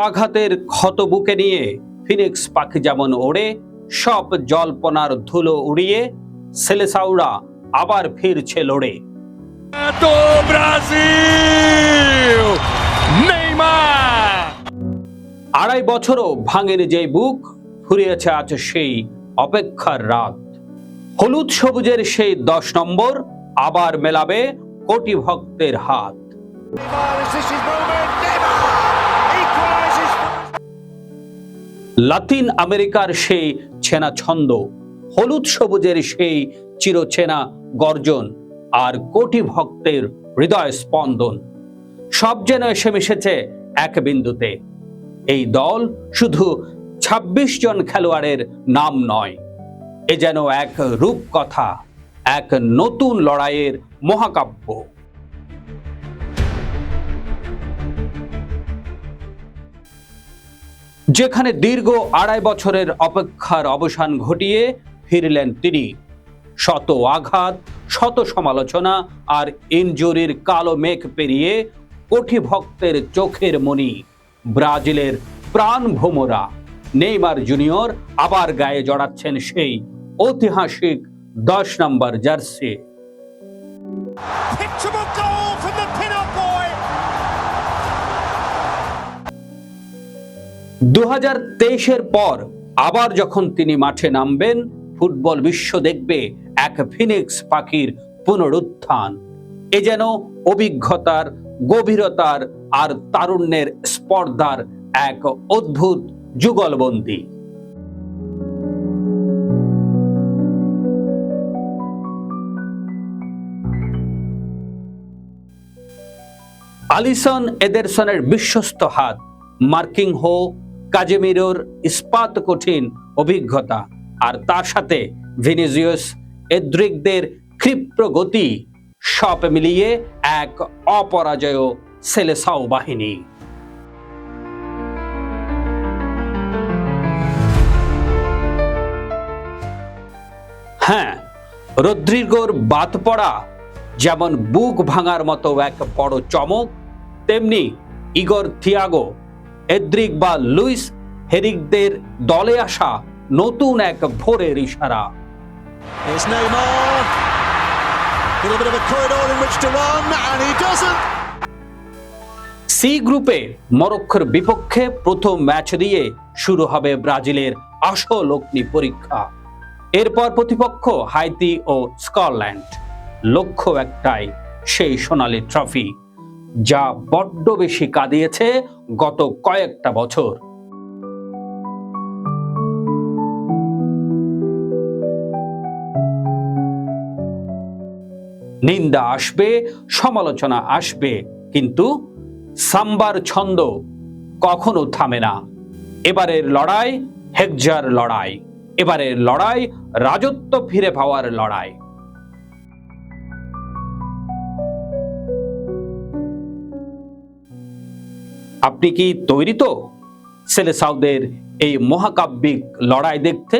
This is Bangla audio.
আঘাতের ক্ষত বুকে নিয়ে ফিনিক্স পাখি যেমন ওড়ে, সব জল্পনার ধুলো উড়িয়ে সেলেসাওরা আবার ফিরছে লড়ে। Do Brasil! Neymar! 2.5 বছরও ভাঙেনি যেই বুক, ফুরিয়েছে আজ সেই অপেক্ষার রাত। হলুদ সবুজের সেই 10 নম্বর আবার মেলাবে কোটি ভক্তের হাত। লাতিন আমেরিকার সেই ছেনা ছন্দ, হলুদ সবুজের সেই চিরচেনা গর্জন, আর কোটি ভক্তের হৃদয় স্পন্দন, সব যেন এসে মিশেছে এক বিন্দুতে। এই দল শুধু 26 জন খেলোয়াড়ের নাম নয়, এ যেন এক রূপকথা, এক নতুন লড়াইয়ের মহাকাব্য। যেখানে দীর্ঘ 2.5 বছরের অপেক্ষার অবসান ঘটিয়ে ফিরলেন তিনি, শত আঘাত, শত সমালোচনা আর ইনজুরির কালো মেঘ পেরিয়ে কোটি ভক্তের চোখের মণি, ব্রাজিলের প্রাণ ভোমরা নেইমার জুনিয়র আবার গায়ে জড়াচ্ছেন সেই ঐতিহাসিক 10 number jersey. Picture goal from the pin-up boy! 2023-এর পর আবার যখন তিনি মাঠে নামবেন, ফুটবল বিশ্ব দেখবে এক ফিনিক্স পাখির পুনরুত্থান। এ যেন অভিজ্ঞতার, গভীরতার আর তারুণ্যের স্পর্ধার এক অদ্ভুত যুগলবন্দী। আলিসন এডারসনের বিশ্বস্ত হাত, মার্কিংহো, কাজেমিরোর ইস্পাত কঠিন অভিজ্ঞতা, আর তার সাথে ভিনিসিয়াস, এদ্রিকদের ক্ষিপ্র গতি, সব মিলিয়ে এক অপরাজেয় সেলেসাও বাহিনী। হ্যাঁ, রদ্রিগোর বাদ পড়া যেমন বুক ভাঙার মতো এক বড় চমক, তেমনি ইগর থিয়াগো, এদ্রিক বা লুইস হেরিকদের দলে আসা নতুন এক ভোরের ইশারা। Here's Neymar. A little bit of a corridor in which to run, and he doesn't. C গ্রুপে মরক্কোর বিপক্ষে প্রথম ম্যাচ দিয়ে শুরু হবে ব্রাজিলের আসল অগ্নি পরীক্ষা। এরপর প্রতিপক্ষ হাইতি ও স্কটল্যান্ড। লক্ষ্য একটাই, সেই সোনালী ট্রফি, যা বড্ড বেশি কাঁদিয়েছে গত কয়েকটা বছর। নিন্দা আসবে, সমালোচনা আসবে, কিন্তু সাম্বার ছন্দ কখনো থামে না। এবারের লড়াই হেক্সার লড়াই, এবারের লড়াই রাজত্ব ফিরে পাওয়ার লড়াই। আপনি কি তৈরি তো সেলেসাওদের এই মহাকাব্যিক লড়াই দেখতে?